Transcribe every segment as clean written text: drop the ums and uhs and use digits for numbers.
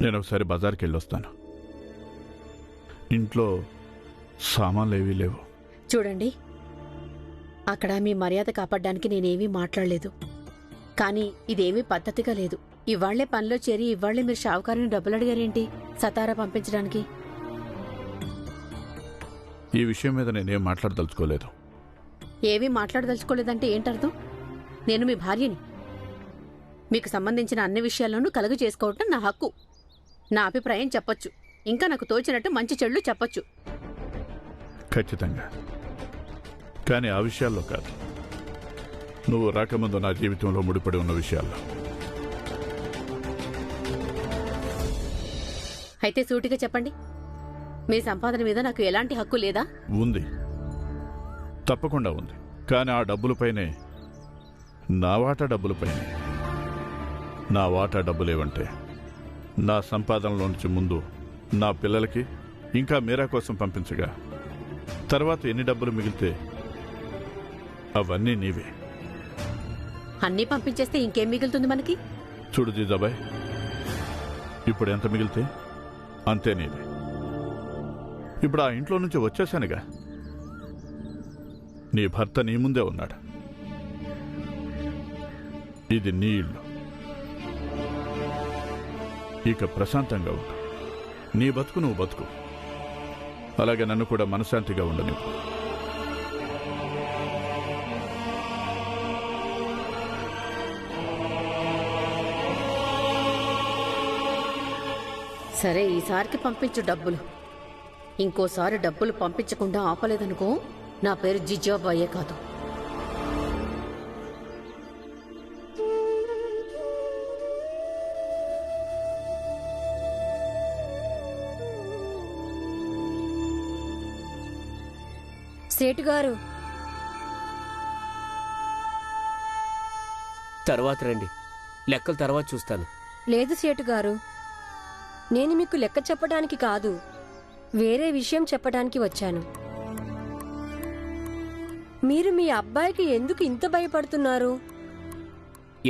నేను ఒకసారి బజార్కి వెళ్ళొస్తాను. ఇంట్లో సామాన్లు ఏవీ లేవు. చూడండి, అక్కడ మీ మర్యాద కాపాడడానికి నేనేమీ మాట్లాడలేదు. కానీ ఇదేమీ పద్ధతిగా లేదు. ఇవాళ్లే పనిలో చేరి ఇవాళ్లే మీరు షావుకారుని డబ్బులు అడిగారేంటి సతారా పంపించడానికి? ఈ విషయం మీద నేనేం మాట్లాడదలుచుకోలేదు. ఏమీ మాట్లాడదలుచుకోలేదంటే ఏంటర్థం? నేను మీ భార్యని. మీకు సంబంధించిన అన్ని విషయాల్లోనూ కలుగు చేసుకోవటం నా హక్కు. నా అభిప్రాయం చెప్పొచ్చు, ఇంకా నాకు తోచినట్టు మంచి చెడులు చెప్పొచ్చు. ఖచ్చితంగా. కానీ ఆ విషయాల్లో కాదు, నువ్వు రాకముందు నా జీవితంలో ముడిపడి ఉన్న విషయాల్లో. అయితే సూటిగా చెప్పండి, మీ సంపాదన మీద నాకు ఎలాంటి హక్కు లేదా? ఉంది, తప్పకుండా ఉంది. కానీ ఆ డబ్బులపైనే, నా వాటా డబ్బులపైనే. నా వాటా డబ్బులేవంటే నా సంపాదనలో నుంచి ముందు నా పిల్లలకి ఇంకా మీరా కోసం పంపించగా తర్వాత ఎన్ని డబ్బులు మిగిలితే అవన్నీ నీవే. అన్నీ పంపించేస్తే ఇంకేం మిగులుతుంది మనకి? చూడు జీజాబాయ్, ఇప్పుడు ఎంత మిగిలితే అంతే నీవే. ఇప్పుడు ఆ ఇంట్లో నుంచి వచ్చేశానుగా. నీ భర్త నీ ముందే ఉన్నాడు. ఇది నీ ఇల్లు. ఇక ప్రశాంతంగా ఉండు. నీ బతుకు నువ్వు బతుకు. అలాగే నన్ను కూడా మనశ్శాంతిగా ఉండనివ్వు. సరే, ఈసారికి పంపించు డబ్బులు. ఇంకోసారి డబ్బులు పంపించకుండా ఆపలేదనుకో, నా పేరు జిజాబాయే కాదు. సేటు గారు, తర్వాత రండి, లెక్కలు తర్వాత చూస్తాను. లేదు సేటు గారు, నేను మీకు లెక్క చెప్పడానికి కాదు, వేరే విషయం చెప్పడానికి వచ్చాను. మీరు మీ అబ్బాయికి ఎందుకు ఇంత భయపడుతున్నారు?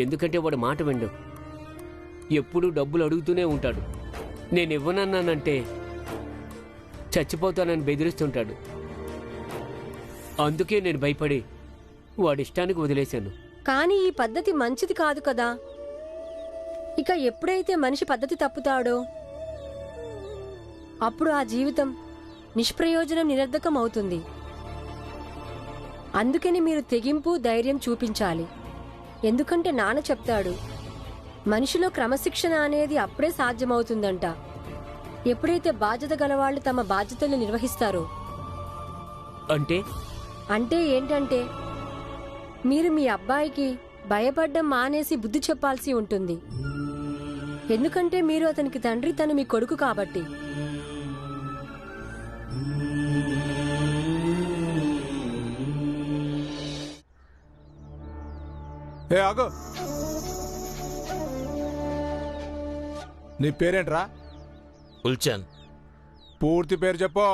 ఎందుకంటే వాడు మాట విండు. ఎప్పుడూ డబ్బులు అడుగుతూనే ఉంటాడు. నేను ఇవ్వనన్నానంటే చచ్చిపోతానని బెదిరిస్తుంటాడు. అందుకే నేను భయపడి వాడిష్టానికి వదిలేశాను. కానీ ఈ పద్ధతి మంచిది కాదు కదా. ఇక ఎప్పుడైతే మనిషి పద్ధతి తప్పుతాడో అప్పుడు ఆ జీవితం నిష్ప్రయోజనం, నిరర్ధకం అవుతుంది. అందుకని మీరు తెగింపు, ధైర్యం చూపించాలి. ఎందుకంటే నాన్న చెప్తాడు, మనిషిలో క్రమశిక్షణ అనేది అప్పుడే సాధ్యమవుతుందంట ఎప్పుడైతే బాధ్యత గలవాళ్లు తమ బాధ్యతల్ని నిర్వహిస్తారో. అంటే ఏంటంటే, మీరు మీ అబ్బాయికి భయపడ్డం మానేసి బుద్ధి చెప్పాల్సి ఉంటుంది. ఎందుకంటే మీరు అతనికి తండ్రి, తను మీ కొడుకు కాబట్టి. ఆగో, నీ పేరేంట్రా? ఉల్చన్. పూర్తి పేరు చెప్పు.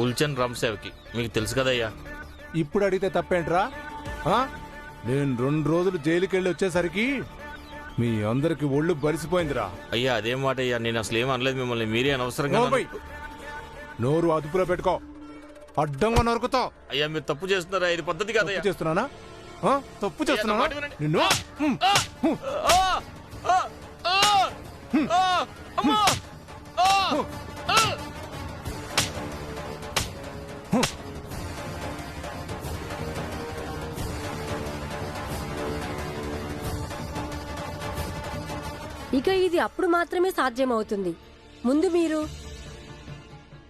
ఉల్చన్ రామసేవకి. మీకు తెలుసు కదయ్యా. ఇప్పుడు అడిగితే తప్పేంట్రా? నేను 2 రోజులు జైలుకి వెళ్ళి వచ్చేసరికి మీ అందరికి ఒళ్ళు బలిసిపోయిందిరా. అయ్యా అదేం మాట అయ్యా, నేను అసలు ఏం అనలేదు మిమ్మల్ని. మీరే అనవసరంగా. నోరు అదుపులో పెట్టుకో, అడ్డంగా నరుకుతావు. అయ్యా మీరు తప్పు చేస్తున్నారా? ఇది పద్ధతి కాదయ్యా. చేస్తున్నానా? తప్పు చేస్తున్నానా? నిన్ను ఇక ఇది అప్పుడు మాత్రమే సాధ్యమవుతుంది. ముందు మీరు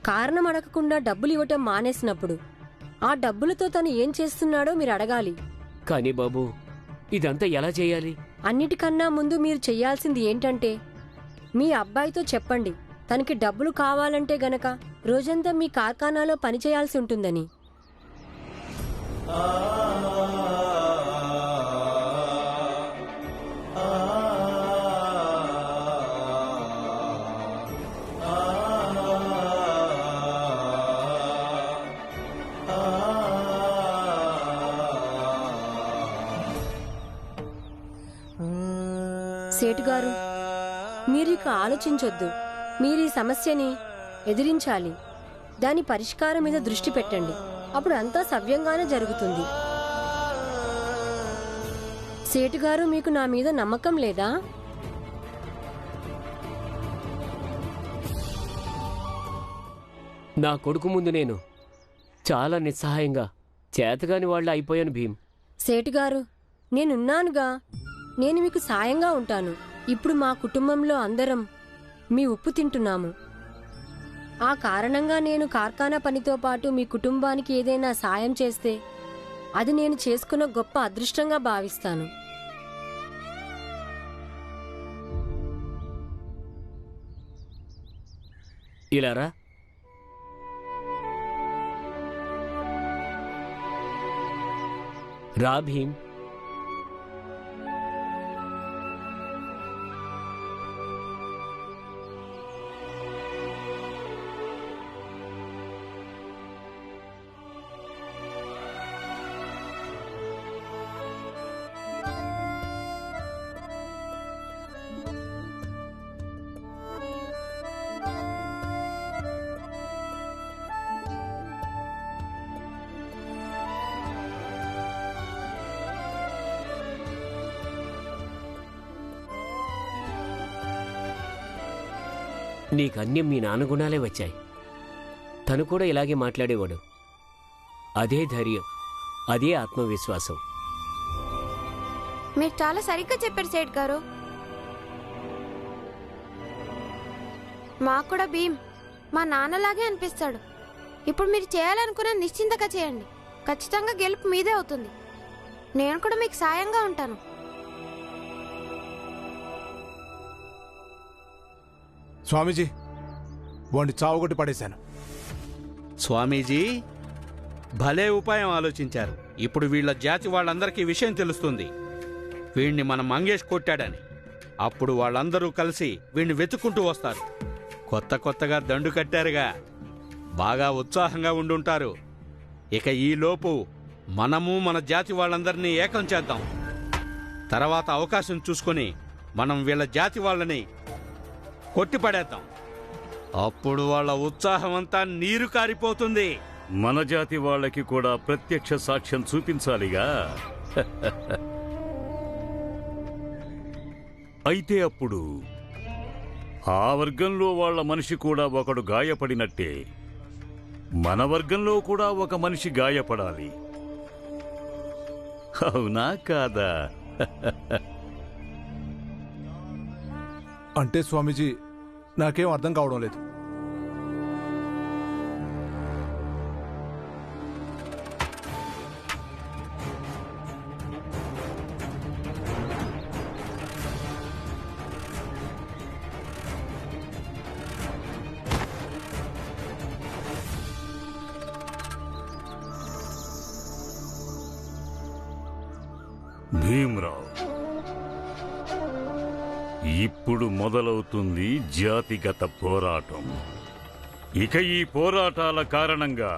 కారణం అడగకుండా డబ్బులు ఇవ్వటం మానేసినప్పుడు ఆ డబ్బులతో తను ఏం చేస్తున్నాడో మీరు అడగాలి. కానీ బాబు, ఇదంతా ఎలా చేయాలి? అన్నిటికన్నా ముందు మీరు చెయ్యాల్సింది ఏంటంటే, మీ అబ్బాయితో చెప్పండి తనకి డబ్బులు కావాలంటే గనక రోజంతా మీ కార్ఖానాలో పనిచేయాల్సి ఉంటుందని. సేటు గారు, మీరిక ఆలోచించొద్దు. మీరు ఈ సమస్యని ఎదిరించాలి. దాని పరిష్కారం మీద దృష్టి పెట్టండి. అప్పుడు అంతా సవ్యంగానే జరుగుతుంది. సేటు గారు, మీకు నా మీద నమ్మకం లేదా? నా కొడుకు ముందు నేను చాలా నిస్సహాయంగా చేతగాని వాళ్ళ అయిపోయాను భీమ్. సేటు గారు, నేనున్నానుగా. నేను మీకు సాయంగా ఉంటాను. ఇప్పుడు మా కుటుంబంలో అందరం మీ ఉప్పు తింటున్నాము. ఆ కారణంగా నేను కార్ఖానా పనితో పాటు మీ కుటుంబానికి ఏదైనా సాయం చేస్తే అది నేను చేసుకున్న గొప్ప అదృష్టంగా భావిస్తాను. ఇలారా. రా భీమ్. నీకన్నీ మీ నాన్న గుణాలే వచ్చాయి. తను కూడా ఇలాగే మాట్లాడేవాడు. అదే ధైర్యం, అదే ఆత్మవిశ్వాసం. మీరు చాలా సరిగ్గా చెప్పారు సేట్ గారు. మాకు కూడా భీమ్ మా నాన్నలాగే అనిపిస్తాడు. ఇప్పుడు మీరు చేయాలనుకున్న నిశ్చింతగా చేయండి. ఖచ్చితంగా గెలుపు మీదే అవుతుంది. నేను కూడా మీకు సాయంగా ఉంటాను. స్వామీజీ, వాడిని చావుగొట్టి పడేశాను. స్వామీజీ భలే ఉపాయం ఆలోచించారు. ఇప్పుడు వీళ్ళ జాతి వాళ్ళందరికీ విషయం తెలుస్తుంది, వీణ్ణి మన మంగేష్ కొట్టాడని. అప్పుడు వాళ్ళందరూ కలిసి వీణ్ణి వెతుక్కుంటూ వస్తారు. కొత్తగా దండు కట్టారుగా, బాగా ఉత్సాహంగా ఉండుంటారు. ఇక ఈలోపు మనము మన జాతి వాళ్ళందరినీ ఏకం చేద్దాం. తర్వాత అవకాశం చూసుకొని మనం వీళ్ళ జాతి వాళ్ళని కొట్టిపడేద్దాం. అప్పుడు వాళ్ళ ఉత్సాహం అంతా నీరు కారిపోతుంది. మన జాతి వాళ్ళకి కూడా ప్రత్యక్ష సాక్ష్యం చూపించాలిగా. అయితే అప్పుడు ఆ వర్గంలో వాళ్ళ మనిషి కూడా ఒకడు గాయపడినట్టే మన వర్గంలో కూడా ఒక మనిషి గాయపడాలి. అవునా కాదా? అంటే స్వామీజీ, నాకేం అర్థం కావడం లేదు. భీమ్రావ్, ఇప్పుడు మొదలవుతుంది జాతిగత పోరాటం. ఇక ఈ పోరాటాల కారణంగా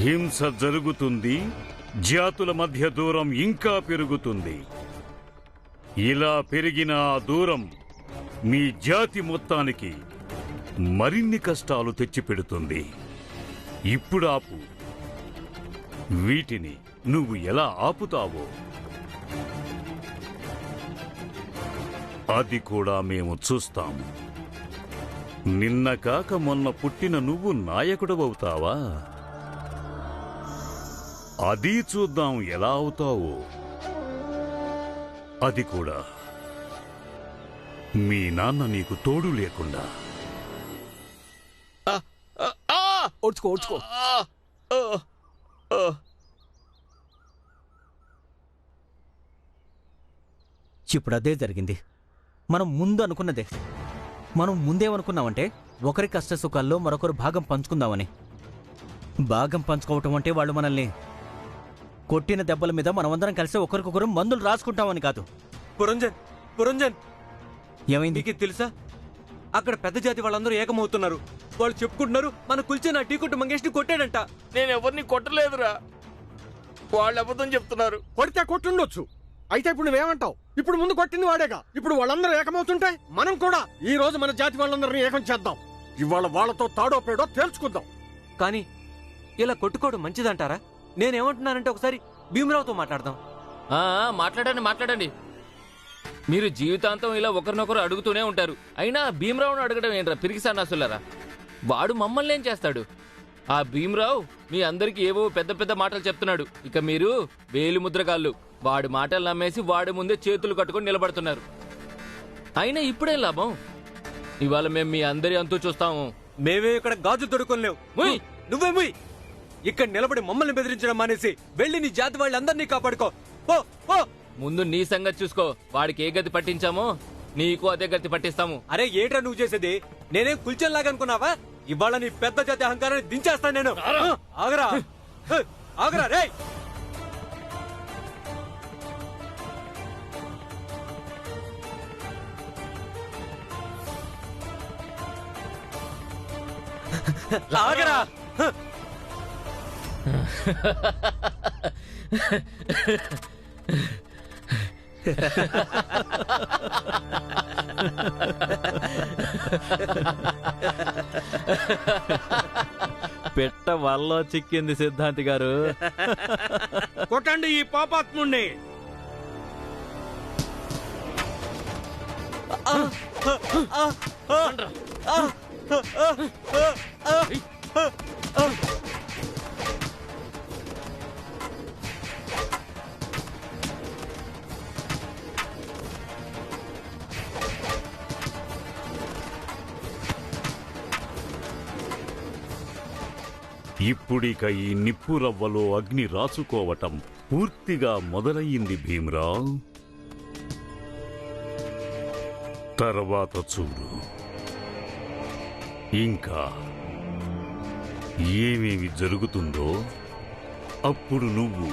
హింస జరుగుతుంది, జాతుల మధ్య దూరం ఇంకా పెరుగుతుంది. ఇలా పెరిగిన ఆ దూరం మీ జాతి మొత్తానికి మరిన్ని కష్టాలు తెచ్చిపెడుతుంది. ఇప్పుడు ఆపు. వీటిని నువ్వు ఎలా ఆపుతావో అది కూడా మేము చూస్తాము. నిన్న కాక మొన్న పుట్టిన నువ్వు నాయకుడవుతావా? అది చూద్దాం ఎలా అవుతావో. అది కూడా మీ నాన్న నీకు తోడు లేకుండా. ఓడ్చుకో. ఇప్పుడు అదే జరిగింది. మనం ముందు అనుకున్నదే. మనం ముందేమనుకున్నామంటే ఒకరి కష్ట సుఖాల్లో మరొకరు భాగం పంచుకుందామని. భాగం పంచుకోవటం అంటే వాళ్ళు మనల్ని కొట్టిన దెబ్బల మీద మనమందరం కలిసి ఒకరికొకరు మందులు రాసుకుంటామని కాదు. పురంజన్ ఏమైంది? నీకు తెలుసా, అక్కడ పెద్ద జాతి వాళ్ళందరూ ఏకమవుతున్నారు. వాళ్ళు చెప్పుకుంటున్నారు మన కుల్చే నా టీ కొట్టు మంగేష్ ని కొట్టాడంట. నేను ఎవరిని కొట్టలేదురా, వాళ్ళు అబద్ధం చెప్తున్నారు. కొడితే కొట్టుండొచ్చు, అయితే ఇప్పుడు నువ్వేమంటావు? ఇప్పుడు ముందు కొట్టింది వాడేగా. ఇప్పుడు వాళ్ళందరూ ఏకమవుతుంటే మనం కూడా ఈ రోజు మన జాతి వాళ్ళందరినీ ఏకం చేద్దాం. ఇవాళ వాళ్ళతో తాడో పేడో తేల్చుకుందాం. కానీ ఇలా కొట్టుకోవడం మంచిదంటారా? నేనేమంటున్నానంటే ఒకసారి భీమరావుతో మాట్లాడదాం. మాట్లాడండి. మీరు జీవితాంతం ఇలా ఒకరినొకరు అడుగుతూనే ఉంటారు. అయినా భీమరావును అడగడం ఏంట్రా పిరికి సన్నాసులారా? వాడు మమ్మల్ని ఏం చేస్తాడు? ఆ భీమరావు మీ అందరికి ఏవో పెద్ద పెద్ద మాటలు చెప్తున్నాడు. ఇక మీరు వేలు ముద్రగాళ్ళు. వాడి మాటలు నమ్మేసి వాడి ముందే చేతులు కట్టుకొని నిలబడుతున్నారు. అయినా ఇప్పుడేం లాభం? ఇవాళ మేము మీ అందరి అంతూ చూస్తాము. మేమే ఇక్కడ గాజు తొడుకోలేవు. నువ్వే ముయ్. ఇక్కడ నిలబడి మమ్మల్ని బెదిరించడం మానేసి వెళ్ళి నీ జాతి వాళ్ళందరినీ కాపాడుకో. ముందు నీ సంగతి చూసుకో. వాడికి ఏ గతి పట్టించామో నీకు అదే గతి పట్టిస్తాము. అరే ఏంట్రా నువ్వు చేసేది? నేనేం కుల్చన్ అనుకున్నావా? ఇవాళ నీ పెద్ద జాతి అహంకారాన్ని దించేస్తాను నేను. ఆగరా ఆగరా రే. ఆగరా. పెట్ట వల్లో చిక్కింది సిద్ధాంతి గారు. కొట్టండి ఈ పాపాత్ముణ్ణి. ఇప్పుడిక ఈ నిప్పు రవ్వలో అగ్ని రాసుకోవటం పూర్తిగా మొదలయ్యింది భీమరావ్. తర్వాత చూడు ఇంకా ఏమేమి జరుగుతుందో. అప్పుడు నువ్వు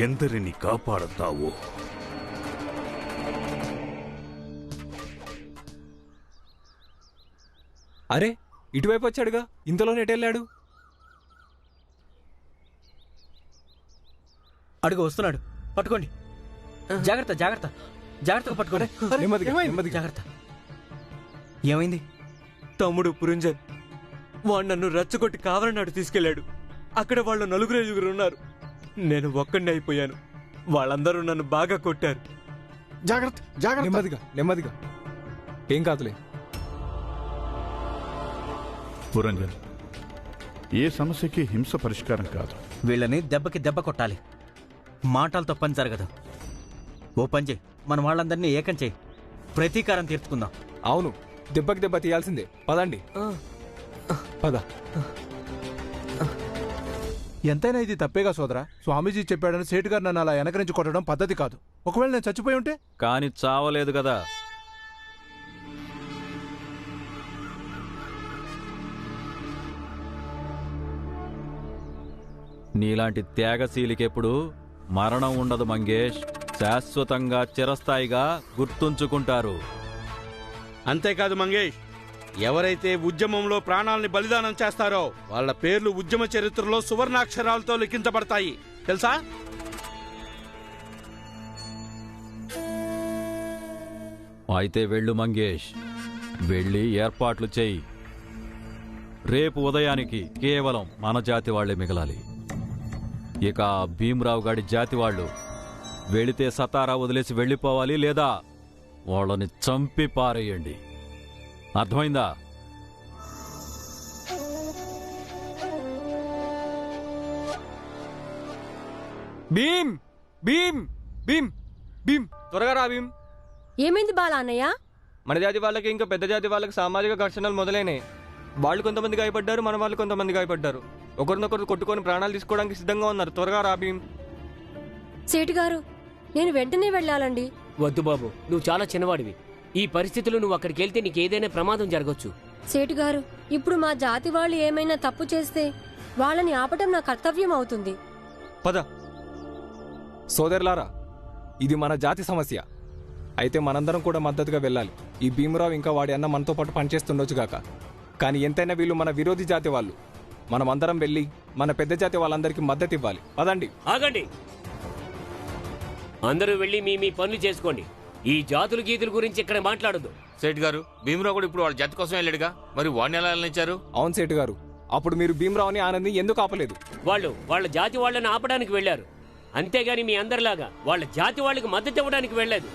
ఎందరిని కాపాడతావో. అరే ఇటువైపు వచ్చాడుగా, ఇంతలోనే ఎటెళ్ళాడు? అడుగు వస్తున్నాడు. పట్టుకోండి. జాగ్రత్త జాగ్రత్త జాగ్రత్తగా పట్టుకోండి. జాగ్రత్త. ఏమైంది? తమ్ముడు పురంజన్ వాడు నన్ను రచ్చగొట్టి కావలనాడు తీసుకెళ్లాడు. అక్కడ వాళ్ళు 4-5 ఉన్నారు. నేను ఒక్కడిని అయిపోయాను. వాళ్ళందరూ నన్ను బాగా కొట్టారు. జాగ్రత్త జాగ్రత్త. నెమ్మదిగా నెమ్మదిగా. ఏం కాదులే. పురంజన్, ఏ సమస్యకి హింస పరిష్కారం కాదు. వీళ్ళని దెబ్బకి దెబ్బ కొట్టాలి. మాటలతో పని జరగదు. ఓ పని చేయి, మన వాళ్ళందరినీ ఏకం చేయి. ప్రతీకారం తీర్చుకుందాం. అవును, దెబ్బకి దెబ్బ తీయాల్సిందే. పదండి. పద. ఎంతైనా ఇది తప్పేగా సోదరా. స్వామీజీ చెప్పాడని సేటు గారు నన్ను అలా వెనకరించి కొట్టడం పద్ధతి కాదు. ఒకవేళ నేను చచ్చిపోయి ఉంటే? కానీ చావలేదు కదా. నీలాంటి త్యాగశీలికెప్పుడు మరణం ఉండదు మంగేష్. శాశ్వతంగా చిరస్థాయిగా గుర్తుంచుకుంటారు. అంతేకాదు మంగేష్, ఎవరైతే ఉద్యమంలో ప్రాణాల్ని బలిదానం చేస్తారో వాళ్ళ పేర్లు ఉద్యమ చరిత్రలో సువర్ణాక్షరాలతో లిఖించబడతాయి. తెలుసా? అయితే వెళ్ళు మంగేష్, వెళ్ళి ఏర్పాట్లు చెయ్యి. రేపు ఉదయానికి కేవలం మన జాతి వాళ్లే మిగలాలి. ఇక భీమరావు గాడి జాతి వాళ్ళు వెళితే సతారా వదిలేసి వెళ్ళిపోవాలి, లేదా వాళ్ళని చంపి పారేయండి. అర్థమైందా? భీమ్ భీమ్ భీమ్ భీమ్ త్వరగా రా భీమ్. ఏమైంది బాలా అన్నయ్య? మన జాతి వాళ్ళకి ఇంకా పెద్ద జాతి వాళ్ళకి సామాజిక ఘర్షణలు మొదలైనాయి. వాళ్ళు కొంతమంది గాయపడ్డారు, మన వాళ్ళు కొంతమంది గాయపడ్డారు. ఒకరినొకరు కొట్టుకొని ప్రాణాలు తీసుకోవడానికి సిద్ధంగా ఉన్నారు. త్వరగా రా భీమ్. సేటు గారు, నేను వెంటనే వెళ్ళాలండి. వద్దు బాబు, నువ్వు చాలా చిన్నవాడివి. ఈ పరిస్థితుల్లో నువ్వు అక్కడికి వెళ్తే నీకు ఏదైనా ప్రమాదం జరగచ్చు. సేటు గారు, ఇప్పుడు మా జాతి వాళ్ళు ఏమైనా తప్పు చేస్తే వాళ్ళని ఆపటం నా కర్తవ్యం అవుతుంది. పద. సోదరులారా, ఇది మన జాతి సమస్య. అయితే మనందరం కూడా మద్దతుగా వెళ్ళాలి. ఈ భీమరావు ఇంకా వాడి అన్న మనతో పాటు పనిచేస్తుండొచ్చుగాక, కానీ ఎంతైనా వీళ్ళు మన విరోధి జాతి వాళ్ళు. మనమందరం వెళ్ళి మన పెద్ద జాతి వాళ్ళందరికీ మద్దతు ఇవ్వాలి. పదండి. ఆగండి. అందరూ వెళ్ళి మీ మీ పనులు చేసుకోండి. ఈ జాతుల గీతుల గురించి ఇక్కడ మాట్లాడదు. సేట్ గారు, భీమరావు కూడా ఇప్పుడు వాళ్ళ జాతి కోసం వెళ్ళాడుగా, మరి వాడిని ఎలా వెళ్ళనిచ్చారు? అవును సేటు గారు, అప్పుడు మీరు భీమరావుని ఆనంది ఎందుకు ఆపలేదు? వాళ్ళు వాళ్ళ జాతి వాళ్ళని ఆపడానికి వెళ్ళారు, అంతేగాని మీ అందరిలాగా వాళ్ళ జాతి వాళ్ళకి మద్దతు ఇవ్వడానికి వెళ్ళలేదు.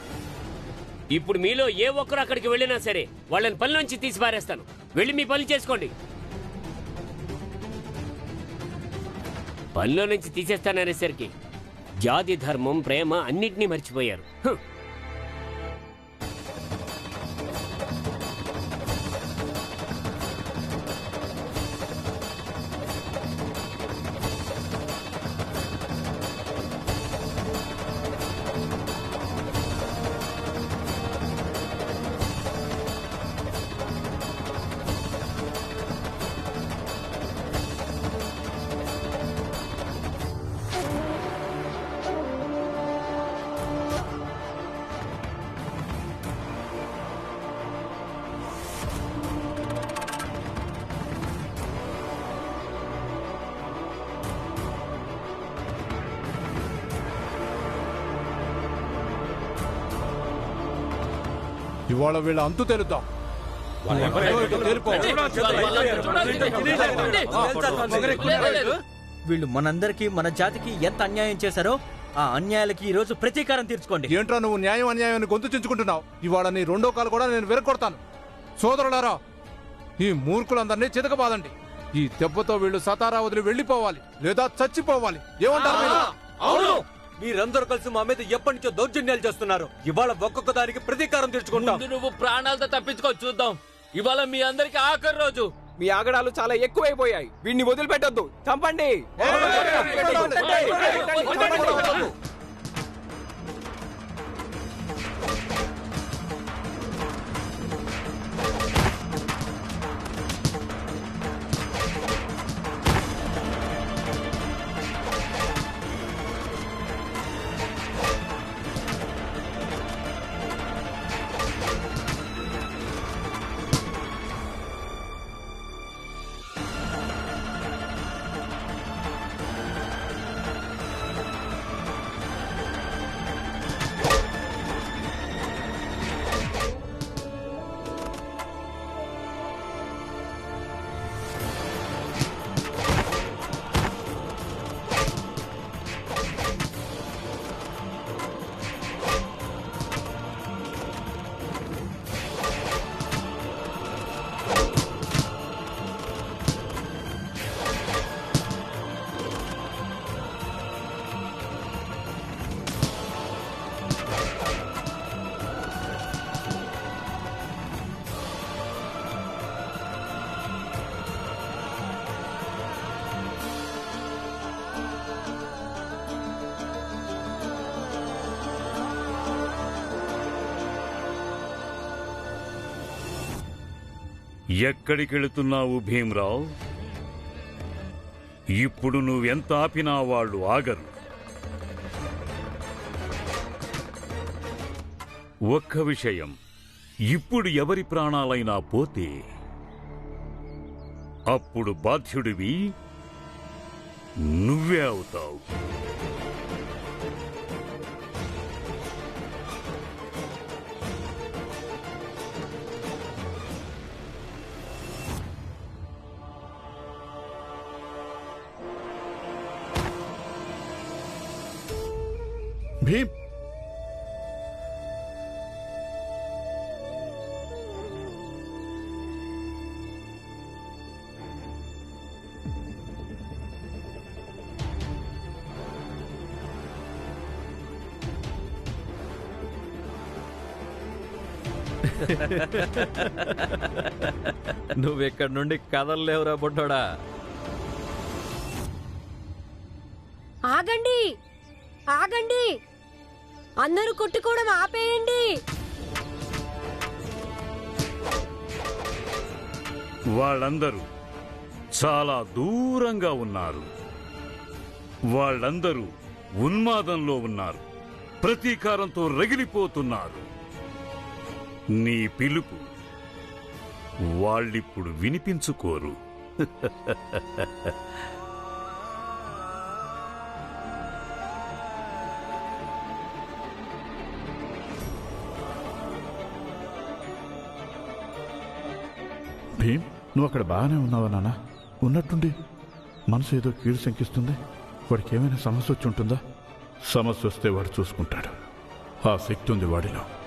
ఇప్పుడు మీలో ఏ ఒక్కరు అక్కడికి వెళ్ళినా సరే వాళ్ళని పని నుంచి తీసి పారేస్తాను. వెళ్ళి మీ పనులు చేసుకోండి. పనిలో నుంచి తీసేస్తాననేసరికి జాతి, ధర్మం, ప్రేమ అన్నిటినీ మర్చిపోయారు. ఇవాళ వీళ్ళ అంతు తెలుద్దాం. వీళ్ళు మనందరికీ, మన జాతికి ఎంత అన్యాయం చేశారో ఆ అన్యాయాలకి ఈ రోజు ప్రతీకారం తీర్చుకోండి. ఏంట్రా నువ్వు న్యాయం అన్యాయాన్ని గొంతు చించుకుంటున్నావు? ఇవాళ నీ రెండో కాలు కూడా నేను విరగొడతాను. సోదరులారా, ఈ మూర్ఖులందరినీ చితకబాదండి. ఈ దెబ్బతో వీళ్ళు సతారా వదిలి వెళ్లిపోవాలి, లేదా చచ్చిపోవాలి. ఏమంటారు మీరు? అవును, మీరందరూ కలిసి మా మీద ఎప్పటి నుంచో దౌర్జన్యాలు చేస్తున్నారు. ఇవాళ ఒక్కొక్క దానికి ప్రతీకారం తీర్చుకుంటాం. నువ్వు ప్రాణాలతో తప్పించుకో, చూద్దాం. ఇవాళ మీ అందరికి ఆఖరి రోజు. మీ ఆగడాలు చాలా ఎక్కువైపోయాయి. వీడిని వదిలిపెట్టొద్దు, చంపండి. ఎక్కడికెళుతున్నావు భీమరావు? ఇప్పుడు నువ్వెంత ఆపినా వాళ్ళు ఆగరు. ఒక్క విషయం, ఇప్పుడు ఎవరి ప్రాణాలైనా పోతే అప్పుడు బాధ్యుడివి నువ్వే అవుతావు. భీమ్, నువ్వెక్కడి నుండి కదలలేవురా బుడ్డోడా. ఆగండి, ఆగండి, అందరూ కొట్టుకోవడం ఆపేయండి. వాళ్ళందరూ చాలా దూరంగా ఉన్నారు. వాళ్ళందరూ ఉన్మాదంలో ఉన్నారు, ప్రతీకారంతో రగిలిపోతున్నారు. నీ పిలుపు వాళ్ళిప్పుడు వినిపించుకోరు. భీమ్, నువ్వు అక్కడ బాగానే ఉన్నావా నాన్న? ఉన్నట్టుండి మనసు ఏదో కీడు శంకిస్తుంది. వాడికి ఏమైనా సమస్య వచ్చి ఉంటుందా? సమస్య వస్తే వాడు చూసుకుంటాడు. ఆ శక్తి ఉంది వాడిలో.